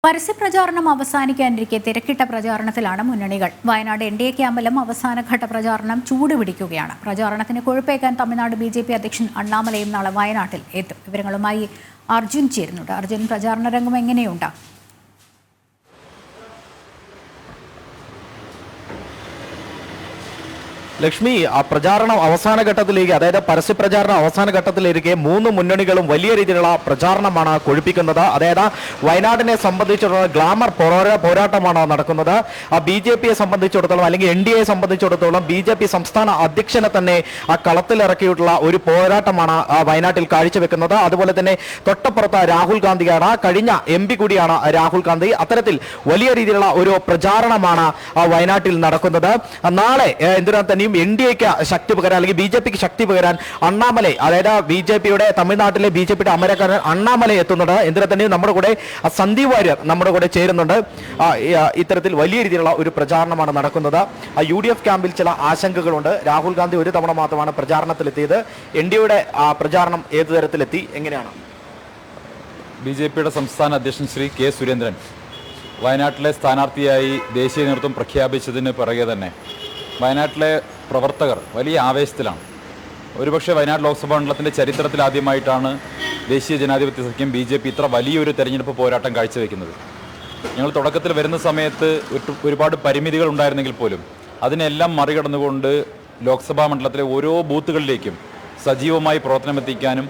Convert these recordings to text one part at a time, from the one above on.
പരസ്യപ്രചാരണം അവസാനിക്കാനിരിക്കെ തിരക്കിട്ട പ്രചാരണത്തിലാണ് മുന്നണികൾ. വയനാട് എൻ ഡി എ ക്യാമ്പിലും അവസാനഘട്ട പ്രചാരണം ചൂടുപിടിക്കുകയാണ്. പ്രചാരണത്തിന് കൊഴുപ്പേക്കാൻ തമിഴ്നാട് BJP അധ്യക്ഷൻ അണ്ണാമലയും നാളെ വയനാട്ടിൽ എത്തും. വിവരങ്ങളുമായി അർജുൻ ചേരുന്നുണ്ട്. അർജുൻ, പ്രചാരണ രംഗം എങ്ങനെയുണ്ട്? ലക്ഷ്മി, പ്രചാരണം അവസാന ഘട്ടത്തിലേക്ക്, അതായത് പരസ്യപ്രചാരണം അവസാന ഘട്ടത്തിലേക്ക് മൂന്ന് മുന്നണികളും വലിയ രീതിയിലുള്ള പ്രചാരണമാണ് കൊഴുപ്പിക്കുന്നത്. അതായത് വയനാടിനെ സംബന്ധിച്ചുള്ള ഗ്ലാമർ പോരാട്ടമാണ് നടക്കുന്നത്. BJPയെ സംബന്ധിച്ചിടത്തോളം അല്ലെങ്കിൽ NDA സംബന്ധിച്ചിടത്തോളം BJP സംസ്ഥാന അധ്യക്ഷനെ തന്നെ കളത്തിലിറക്കിയിട്ടുള്ള ഒരു പോരാട്ടമാണ് വയനാട്ടിൽ കാഴ്ചവെക്കുന്നത്. അതുപോലെ തന്നെ തൊട്ടപ്പുറത്ത് രാഹുൽ ഗാന്ധിയാണ്, കഴിഞ്ഞ MP കൂടിയാണ് രാഹുൽ ഗാന്ധി. അത്തരത്തിൽ വലിയ രീതിയിലുള്ള ഒരു പ്രചാരണമാണ് വയനാട്ടിൽ നടക്കുന്നത്. നാളെ എന്തിനാ തന്നെയും NDAക്ക് ശക്തി പകരാൻ അല്ലെങ്കിൽ BJPക്ക് ശക്തി പകരാൻ അണ്ണാമലൈ, അതായത് BJPയുടെ തമിഴ്നാട്ടിലെ BJPയുടെ അമരക്കാരൻ അണ്ണാമലൈ എത്തുന്നുണ്ട്. എന്തിനാ തന്നെയും നമ്മുടെ കൂടെ സന്ദീപ് വാര്യർ നമ്മുടെ കൂടെ ചേരുന്നുണ്ട്. ഇത്തരത്തിൽ വലിയ രീതിയിലുള്ള ഒരു പ്രചാരണമാണ് നടക്കുന്നത്. UDF ക്യാമ്പിൽ ചില ആശങ്കകളുണ്ട്. രാഹുൽ ഗാന്ധി ഒരു തവണ മാത്രമാണ് പ്രചാരണത്തിലെത്തിയത്. NDAയുടെ പ്രചാരണം ഏതു തരത്തിലെത്തി, എങ്ങനെയാണ്? BJPയുടെ സംസ്ഥാന അധ്യക്ഷൻ ശ്രീ K. സുരേന്ദ്രൻ വയനാട്ടിലെ സ്ഥാനാർത്ഥിയായി ദേശീയ നേതൃത്വം പ്രഖ്യാപിച്ചതിന് പിറകെ തന്നെ വയനാട്ടിലെ പ്രവർത്തകർ വലിയ ആവേശത്തിലാണ്. ഒരുപക്ഷെ വയനാട് ലോക്സഭാ മണ്ഡലത്തിൻ്റെ ചരിത്രത്തിലാദ്യമായിട്ടാണ് ദേശീയ ജനാധിപത്യ സഖ്യം BJP ഇത്ര വലിയൊരു തെരഞ്ഞെടുപ്പ് പോരാട്ടം കാഴ്ചവെക്കുന്നത്. ഞങ്ങൾ തുടക്കത്തിൽ വരുന്ന സമയത്ത് ഒരുപാട് പരിമിതികൾ ഉണ്ടായിരുന്നെങ്കിൽ പോലും അതിനെല്ലാം മറികടന്നുകൊണ്ട് ലോക്സഭാ മണ്ഡലത്തിലെ ഓരോ ബൂത്തുകളിലേക്കും സജീവമായി പ്രവർത്തനമെത്തിക്കാനും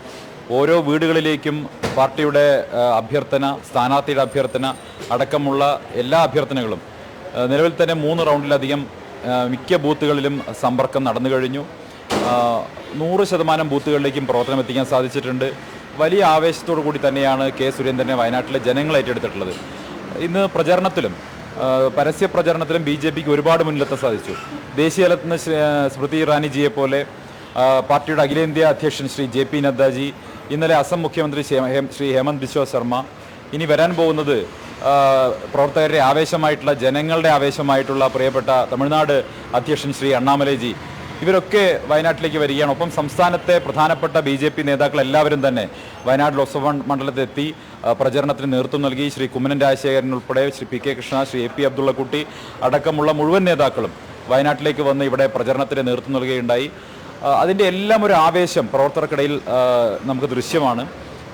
ഓരോ വീടുകളിലേക്കും പാർട്ടിയുടെ അഭ്യർത്ഥന, സ്ഥാനാർത്ഥിയുടെ അഭ്യർത്ഥന അടക്കമുള്ള എല്ലാ അഭ്യർത്ഥനകളും നിലവിൽ തന്നെ 3 റൗണ്ടിലധികം മിക്ക ബൂത്തുകളിലും സമ്പർക്കം നടന്നു കഴിഞ്ഞു. 100% ബൂത്തുകളിലേക്കും പ്രവർത്തനം എത്തിക്കാൻ സാധിച്ചിട്ടുണ്ട്. വലിയ ആവേശത്തോടു കൂടി തന്നെയാണ് K. സുരേന്ദ്രനെ വയനാട്ടിലെ ജനങ്ങൾ ഏറ്റെടുത്തിട്ടുള്ളത്. ഇന്ന് പ്രചരണത്തിലും പരസ്യ പ്രചരണത്തിലും BJPക്ക് ഒരുപാട് മുന്നിലെത്താൻ സാധിച്ചു. ദേശീയ തലത്തിൽ നിന്ന് സ്മൃതി ഇറാനിജിയെ പോലെ പാർട്ടിയുടെ അഖിലേന്ത്യാ അധ്യക്ഷൻ ശ്രീ JP നദ്ദാജി, ഇന്നലെ അസം മുഖ്യമന്ത്രി ശ്രീ ഹേമന്ത് ബിശ്വ ശർമ്മ, ഇനി വരാൻ പോകുന്നത് പ്രവർത്തകരുടെ ആവേശമായിട്ടുള്ള, ജനങ്ങളുടെ ആവേശമായിട്ടുള്ള പ്രിയപ്പെട്ട തമിഴ്നാട് അധ്യക്ഷൻ ശ്രീ അണ്ണാമലൈജി, ഇവരൊക്കെ വയനാട്ടിലേക്ക് വരികയാണ്. ഒപ്പം സംസ്ഥാനത്തെ പ്രധാനപ്പെട്ട BJP നേതാക്കൾ എല്ലാവരും തന്നെ വയനാട് ലോക്സഭാ മണ്ഡലത്തിലെത്തി പ്രചരണത്തിന് നേതൃത്വം നൽകി. ശ്രീ കുമ്മനം രാജശേഖരൻ ഉൾപ്പെടെ ശ്രീ PK കൃഷ്ണ, ശ്രീ AP അബ്ദുള്ളക്കുട്ടി അടക്കമുള്ള മുഴുവൻ നേതാക്കളും വയനാട്ടിലേക്ക് വന്ന് ഇവിടെ പ്രചരണത്തിന് നേതൃത്വം നൽകുകയുണ്ടായി. അതിൻ്റെ എല്ലാം ഒരു ആവേശം പ്രവർത്തകർക്കിടയിൽ നമുക്ക് ദൃശ്യമാണ്.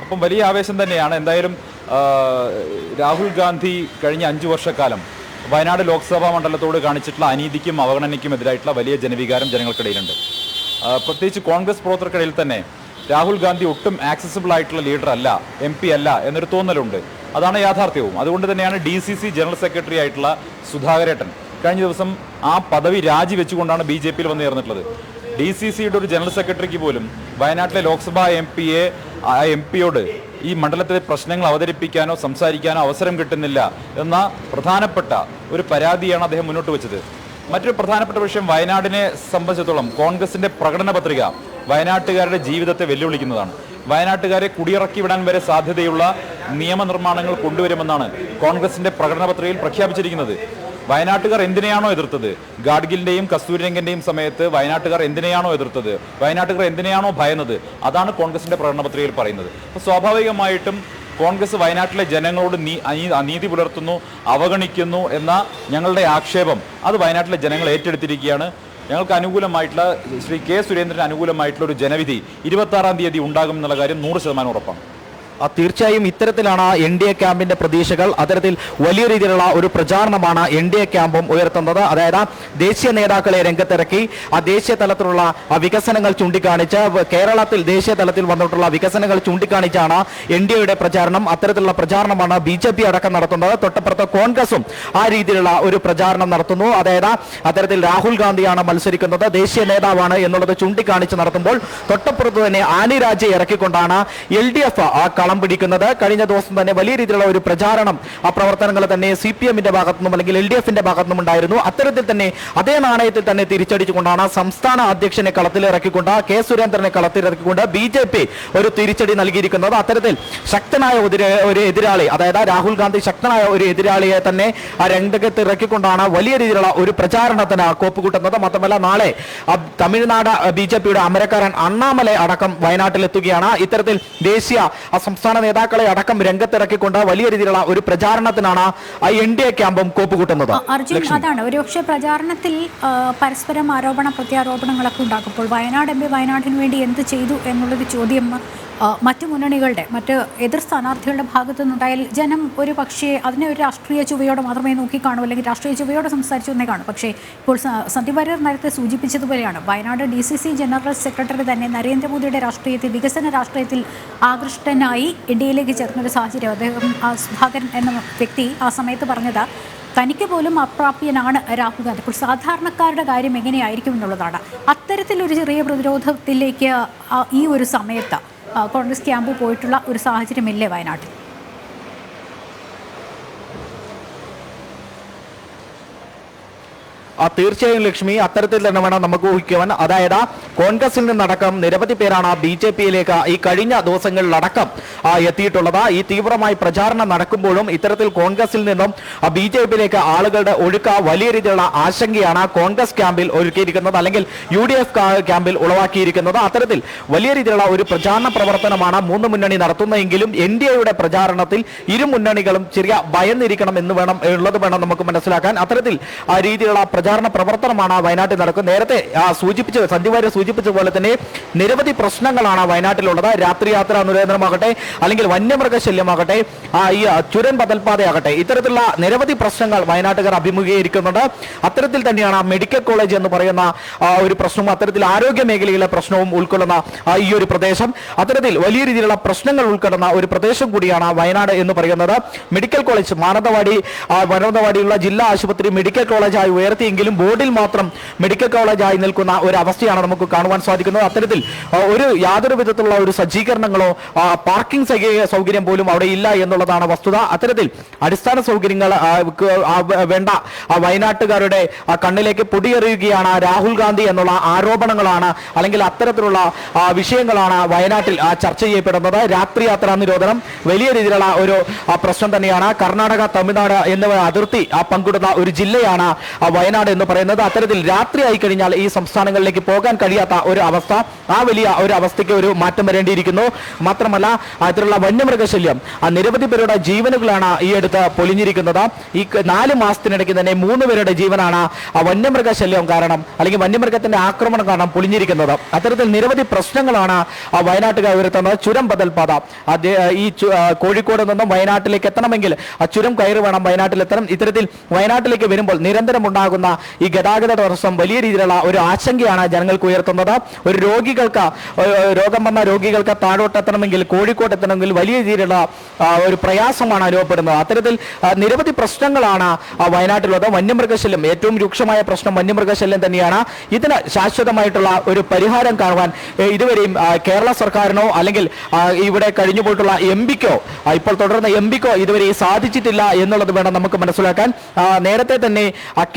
അപ്പം വലിയ ആവേശം തന്നെയാണ്. എന്തായാലും രാഹുൽ ഗാന്ധി കഴിഞ്ഞ 5 വർഷക്കാലം വയനാട് ലോക്സഭാ മണ്ഡലത്തോട് കാണിച്ചിട്ടുള്ള അനീതിക്കും അവഗണനയ്ക്കും എതിരായിട്ടുള്ള വലിയ ജനവികാരം ജനങ്ങൾക്കിടയിലുണ്ട്. പ്രത്യേകിച്ച് കോൺഗ്രസ് പ്രവർത്തകർക്കിടയിൽ തന്നെ രാഹുൽ ഗാന്ധി ഒട്ടും ആക്സസിബിൾ ആയിട്ടുള്ള ലീഡർ അല്ല, MP അല്ല എന്നൊരു തോന്നലുണ്ട്. അതാണ് യാഥാർത്ഥ്യവും. അതുകൊണ്ട് തന്നെയാണ് DCC ജനറൽ സെക്രട്ടറി ആയിട്ടുള്ള സുധാകരേട്ടൻ കഴിഞ്ഞ ദിവസം ആ പദവി രാജിവെച്ചുകൊണ്ടാണ് BJPയിൽ വന്നു ചേർന്നിട്ടുള്ളത്. DCCയുടെ ഒരു ജനറൽ സെക്രട്ടറിക്ക് പോലും വയനാട്ടിലെ ലോക്സഭാ MP-യോട് ഈ മണ്ഡലത്തിലെ പ്രശ്നങ്ങൾ അവതരിപ്പിക്കാനോ സംസാരിക്കാനോ അവസരം കിട്ടുന്നില്ല എന്ന പ്രധാനപ്പെട്ട ഒരു പരാതിയാണ് അദ്ദേഹം മുന്നോട്ട് വെച്ചത്. മറ്റൊരു പ്രധാനപ്പെട്ട വിഷയം, വയനാടിനെ സംബന്ധിച്ചിടത്തോളം കോൺഗ്രസിന്റെ പ്രകടന പത്രിക വയനാട്ടുകാരുടെ ജീവിതത്തെ വെല്ലുവിളിക്കുന്നതാണ്. വയനാട്ടുകാരെ കുടിയിറക്കി വിടാൻ വരെ സാധ്യതയുള്ള നിയമനിർമ്മാണങ്ങൾ കൊണ്ടുവരുമെന്നാണ് കോൺഗ്രസിന്റെ പ്രകടന പത്രികയിൽ പ്രഖ്യാപിച്ചിരിക്കുന്നത്. വയനാട്ടുകാർ എന്തിനെയാണോ എതിർത്തത്, ഗാഡ്ഗിലിന്റെയും കസ്തൂരിരംഗന്റെയും സമയത്ത് വയനാട്ടുകാർ എന്തിനെയാണോ എതിർത്തത്, വയനാട്ടുകാർ എന്തിനെയാണോ ഭയന്നത്, അതാണ് കോൺഗ്രസിന്റെ പ്രകടന പത്രികയിൽ പറയുന്നത്. അപ്പോൾ സ്വാഭാവികമായിട്ടും കോൺഗ്രസ് വയനാട്ടിലെ ജനങ്ങളോട് അനീതി പുലർത്തുന്നു, അവഗണിക്കുന്നു എന്ന ഞങ്ങളുടെ ആക്ഷേപം അത് വയനാട്ടിലെ ജനങ്ങൾ ഏറ്റെടുത്തിരിക്കുകയാണ്. ഞങ്ങൾക്ക് അനുകൂലമായിട്ടുള്ള ശ്രീ K. സുരേന്ദ്രന് അനുകൂലമായിട്ടുള്ള ഒരു ജനവിധി 26-ാം തീയതി ഉണ്ടാകും എന്നുള്ള കാര്യം 100% ഉറപ്പാണ്. തീർച്ചയായും ഇത്തരത്തിലാണ് NDA ക്യാമ്പിന്റെ പ്രതീക്ഷകൾ. അത്തരത്തിൽ വലിയ രീതിയിലുള്ള ഒരു പ്രചാരണമാണ് NDA ക്യാമ്പും ഉയർത്തുന്നത്. അതായത് ദേശീയ നേതാക്കളെ രംഗത്തിറക്കി ദേശീയ തലത്തിലുള്ള വികസനങ്ങൾ ചൂണ്ടിക്കാണിച്ച്, കേരളത്തിൽ ദേശീയ തലത്തിൽ വന്നിട്ടുള്ള വികസനങ്ങൾ ചൂണ്ടിക്കാണിച്ചാണ് NDAയുടെ പ്രചാരണം. അത്തരത്തിലുള്ള പ്രചാരണമാണ് BJP അടക്കം നടത്തുന്നത്. തൊട്ടപ്പുറത്ത് കോൺഗ്രസും ആ രീതിയിലുള്ള ഒരു പ്രചാരണം നടത്തുന്നു. അതായത് അത്തരത്തിൽ രാഹുൽ ഗാന്ധിയാണ് മത്സരിക്കുന്നത്, ദേശീയ നേതാവാണ് എന്നുള്ളത് ചൂണ്ടിക്കാണിച്ച് നടത്തുമ്പോൾ തൊട്ടപ്പുറത്ത് തന്നെ ആനി രാജയെ ഇറക്കിക്കൊണ്ടാണ് LDF കളം പിടിക്കുന്നത്. കഴിഞ്ഞ ദിവസം തന്നെ വലിയ രീതിയിലുള്ള ഒരു പ്രചാരണം പ്രവർത്തനങ്ങൾ തന്നെ CPM-ന്റെ ഭാഗത്തുനിന്നും അല്ലെങ്കിൽ LDF-ന്റെ ഭാഗത്തുനിന്നും ഉണ്ടായിരുന്നു. അത്തരത്തിൽ തന്നെ അതേ നാണയത്തിൽ തന്നെ തിരിച്ചടിച്ചുകൊണ്ടാണ് സംസ്ഥാന അധ്യക്ഷനെ കളത്തിലിറക്കിക്കൊണ്ട്, K. സുരേന്ദ്രനെ കളത്തിലിറക്കിക്കൊണ്ട് BJP ഒരു തിരിച്ചടി നൽകിയിരിക്കുന്നത്. അത്തരത്തിൽ ശക്തനായ ഒരു എതിരാളി, അതായത് രാഹുൽ ഗാന്ധി ശക്തനായ ഒരു എതിരാളിയെ തന്നെ രംഗത്ത് ഇറക്കിക്കൊണ്ടാണ് വലിയ രീതിയിലുള്ള ഒരു പ്രചാരണത്തിന് കോപ്പുകൂട്ടുന്നത്. മാത്രമല്ല നാളെ തമിഴ്നാട് BJPയുടെ അമരക്കാരൻ അണ്ണാമലൈ അടക്കം വയനാട്ടിലെത്തുകയാണ്. ഇത്തരത്തിൽ ദേശീയ സംസ്ഥാന നേതാക്കളെ അടക്കം രംഗത്തിറക്കിക്കൊണ്ട് വലിയ രീതിയിലുള്ള ഒരു പ്രചാരണത്തിനാണ് NDA ക്യാമ്പും കോപ്പുകൂട്ടുന്നത്. അർജുൻ, അതാണ് ഒരുപക്ഷെ പ്രചാരണത്തിൽ പരസ്പരം ആരോപണ പ്രത്യാരോപണങ്ങളൊക്കെ ഉണ്ടാക്കുമ്പോൾ വയനാട് MP വയനാടിന് വേണ്ടി എന്ത് ചെയ്തു എന്നുള്ളൊരു ചോദ്യം മറ്റു മുന്നണികളുടെ മറ്റ് എതിർ സ്ഥാനാർത്ഥികളുടെ ഭാഗത്തു നിന്നുണ്ടായാൽ ജനം ഒരു പക്ഷേ അതിനെ ഒരു രാഷ്ട്രീയ ചുവയോടെ മാത്രമേ നോക്കിക്കാണൂ, അല്ലെങ്കിൽ രാഷ്ട്രീയ ചുവയോടെ സംസാരിച്ചു എന്നേ കാണും. പക്ഷേ ഇപ്പോൾ സന്ദീപ് വാര്യർ നേരത്തെ സൂചിപ്പിച്ചതുപോലെയാണ് വയനാട് DCC ജനറൽ സെക്രട്ടറി തന്നെ നരേന്ദ്രമോദിയുടെ രാഷ്ട്രീയത്തിൽ, വികസന രാഷ്ട്രീയത്തിൽ ആകൃഷ്ടനായി ഇന്ത്യയിലേക്ക് ചേർന്നൊരു സാഹചര്യം. അദ്ദേഹം സുധാകരൻ എന്ന വ്യക്തി ആ സമയത്ത് പറഞ്ഞത് തനിക്ക് പോലും അപ്രാപ്യനാണ് രാഹുൽ ഗാന്ധി. ഇപ്പോൾ സാധാരണക്കാരുടെ കാര്യം എങ്ങനെയായിരിക്കും എന്നുള്ളതാണ്. അത്തരത്തിലൊരു ചെറിയ പ്രതിരോധത്തിലേക്ക് ഈ ഒരു സമയത്ത് കോൺഗ്രസ് ക്യാമ്പ് പോയിട്ടുള്ള ഒരു സാഹചര്യമില്ലേ വയനാട്ടിൽ? തീർച്ചയായും ലക്ഷ്മി, അത്തരത്തിൽ തന്നെ വേണം നമുക്ക് ഊഹിക്കുവാൻ. അതായത് കോൺഗ്രസിൽ നിന്നടക്കം നിരവധി പേരാണ് BJPയിലേക്ക് ഈ കഴിഞ്ഞ ദിവസങ്ങളിലടക്കം എത്തിയിട്ടുള്ളത്. ഈ തീവ്രമായി പ്രചാരണം നടക്കുമ്പോഴും ഇത്തരത്തിൽ കോൺഗ്രസിൽ നിന്നും BJPയിലേക്ക് ആളുകളുടെ ഒഴുക്ക് വലിയ രീതിയിലുള്ള ആശങ്കയാണ് കോൺഗ്രസ് ക്യാമ്പിൽ ഒരുക്കിയിരിക്കുന്നത്, അല്ലെങ്കിൽ UDF ക്യാമ്പിൽ ഉളവാക്കിയിരിക്കുന്നത്. അത്തരത്തിൽ വലിയ രീതിയിലുള്ള ഒരു പ്രചാരണ പ്രവർത്തനമാണ് മൂന്ന് മുന്നണി നടത്തുന്നതെങ്കിലും NDAയുടെ പ്രചാരണത്തിൽ ഇരു മുന്നണികളും ചെറിയ ഭയന്നിരിക്കണം എന്ന് വേണം നമുക്ക് മനസ്സിലാക്കാൻ. അത്തരത്തിൽ ആ രീതിയിലുള്ള പ്രചാരണ പ്രവർത്തനമാണ് വയനാട്ടിൽ നടക്കുന്നത്. നേരത്തെ സന്ദീപ് വാര്യർ സൂചിപ്പിച്ചതുപോലെ തന്നെ നിരവധി പ്രശ്നങ്ങളാണ് വയനാട്ടിലുള്ളത്. രാത്രി യാത്രാ നിരോധനമാകട്ടെ, അല്ലെങ്കിൽ വന്യമൃഗശല്യമാകട്ടെ, ഈ ചുരൻ ബദൽപാതയാകട്ടെ, ഇത്തരത്തിലുള്ള നിരവധി പ്രശ്നങ്ങൾ വയനാട്ടുകാർ അഭിമുഖീകരിക്കുന്നുണ്ട്. അത്തരത്തിൽ തന്നെയാണ് മെഡിക്കൽ കോളേജ് എന്ന് പറയുന്ന ഒരു പ്രശ്നവും, അത്തരത്തിൽ ആരോഗ്യ മേഖലയിലെ പ്രശ്നവും ഉൾക്കൊള്ളുന്ന ഈ ഒരു പ്രദേശം, അത്തരത്തിൽ വലിയ രീതിയിലുള്ള പ്രശ്നങ്ങൾ ഉൾക്കൊള്ളുന്ന ഒരു പ്രദേശം കൂടിയാണ് വയനാട് എന്ന് പറയുന്നത്. മെഡിക്കൽ കോളേജ് മാനന്തവാടിയുള്ള ജില്ലാ ആശുപത്രി മെഡിക്കൽ കോളേജായി ഉയർത്തിയെങ്കിലും ബോർഡിൽ മാത്രം മെഡിക്കൽ കോളേജായി നിൽക്കുന്ന ഒരു അവസ്ഥയാണ് നമുക്ക് കാണുവാൻ സാധിക്കുന്നത്. അത്തരത്തിൽ യാതൊരു വിധത്തിലുള്ള ഒരു സജ്ജീകരണങ്ങളോ പാർക്കിംഗ് സൗകര്യം പോലും അവിടെ ഇല്ല എന്നുള്ളതാണ് വസ്തുത. അത്തരത്തിൽ അടിസ്ഥാന സൗകര്യങ്ങൾ വേണ്ട വയനാട്ടുകാരുടെ കണ്ണിലേക്ക് പൊടിയെറിയുകയാണ് രാഹുൽ ഗാന്ധി എന്നുള്ള ആരോപണങ്ങളാണ്, അല്ലെങ്കിൽ അത്തരത്തിലുള്ള വിഷയങ്ങളാണ് വയനാട്ടിൽ ചർച്ച ചെയ്യപ്പെടുന്നത്. രാത്രി യാത്രാ നിരോധനം വലിയ രീതിയിലുള്ള ഒരു പ്രശ്നം തന്നെയാണ്. കർണാടക, തമിഴ്നാട് എന്നിവ അതിർത്തി പങ്കിടുന്ന ഒരു ജില്ലയാണ് വയനാട് എന്ന് പറയുന്നത്. അത്തരത്തിൽ രാത്രിയായി കഴിഞ്ഞാൽ ഈ സംസ്ഥാനങ്ങളിലേക്ക് പോകാൻ കഴിയാത്ത ഒരു അവസ്ഥ, ആ വലിയ ഒരു അവസ്ഥയ്ക്ക് ഒരു മാറ്റം വരേണ്ടിയിരിക്കുന്നു. മാത്രമല്ല അത്തരത്തിലുള്ള വന്യമൃഗശല്യം നിരവധി പേരുടെ ജീവനുകളാണ് ഈ അടുത്ത് പൊലിഞ്ഞിരിക്കുന്നത്. ഈ 4 മാസത്തിനിടയ്ക്ക് തന്നെ 3 പേരുടെ ജീവനാണ് വന്യമൃഗശല്യം കാരണം, അല്ലെങ്കിൽ വന്യമൃഗത്തിന്റെ ആക്രമണം കാരണം പൊലിഞ്ഞിരിക്കുന്നത്. അത്തരത്തിൽ നിരവധി പ്രശ്നങ്ങളാണ് വയനാട്ടുകാർ ഉയർത്തുന്നത്. ചുരം ബദൽപാത, ഈ കോഴിക്കോട് നിന്നും വയനാട്ടിലേക്ക് എത്തണമെങ്കിൽ ചുരം കയറി വേണം വയനാട്ടിൽ എത്തണം. ഇത്തരത്തിൽ വയനാട്ടിലേക്ക് വരുമ്പോൾ നിരന്തരം ഉണ്ടാകുന്ന ഈ ഗതാഗത തടസ്സം വലിയ രീതിയിലുള്ള ഒരു ആശങ്കയാണ് ജനങ്ങൾക്ക് ഉയർത്തുന്നത്. ഒരു രോഗം വന്ന രോഗികൾക്ക് താഴോട്ടെത്തണമെങ്കിൽ, കോഴിക്കോട്ട് എത്തണമെങ്കിൽ വലിയ രീതിയിലുള്ള ഒരു പ്രയാസമാണ് അനുഭവപ്പെടുന്നത്. അത്തരത്തിൽ നിരവധി പ്രശ്നങ്ങളാണ് വയനാട്ടിലുള്ളത്. വന്യമൃഗശല്യം ഏറ്റവും രൂക്ഷമായ പ്രശ്നം വന്യമൃഗശല്യം തന്നെയാണ്. ഇതിന് ശാശ്വതമായിട്ടുള്ള ഒരു പരിഹാരം കാണുവാൻ ഇതുവരെയും കേരള സർക്കാരിനോ, അല്ലെങ്കിൽ ഇവിടെ കഴിഞ്ഞുപോയിട്ടുള്ള MP-ക്കോ, ഇപ്പോൾ തുടർന്ന MP-ക്കോ ഇതുവരെ സാധിച്ചിട്ടില്ല എന്നുള്ളത് വേണം നമുക്ക് മനസ്സിലാക്കാൻ. നേരത്തെ തന്നെ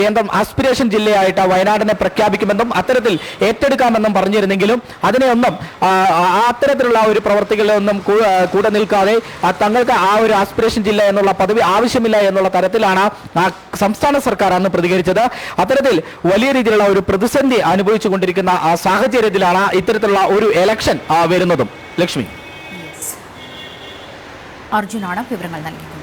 കേന്ദ്രം ആസ്പിരേഷൻ ജില്ലയായിട്ട് വയനാടിനെ പ്രഖ്യാപിക്കുമെന്നും അത്തരത്തിൽ ഏറ്റെടുക്കാമെന്നും പറഞ്ഞിരുന്നെങ്കിലും അതിനെയൊന്നും അത്തരത്തിലുള്ള ഒരു പ്രവർത്തികളിലൊന്നും കൂടെ നിൽക്കാതെ തങ്ങൾക്ക് ആ ഒരു ആസ്പിരേഷൻ ജില്ല എന്നുള്ള പദവി ആവശ്യമില്ല എന്നുള്ള തരത്തിലാണ് സംസ്ഥാന സർക്കാർ അന്ന് പ്രതികരിച്ചത്. അത്തരത്തിൽ വലിയ രീതിയിലുള്ള ഒരു പ്രതിസന്ധി അനുഭവിച്ചുകൊണ്ടിരിക്കുന്ന സാഹചര്യത്തിലാണ് ഇത്തരത്തിലുള്ള ഒരു എലക്ഷൻ വരുന്നതും. ലക്ഷ്മി, അർജുനാണ് വിവരങ്ങൾ നൽകിയത്.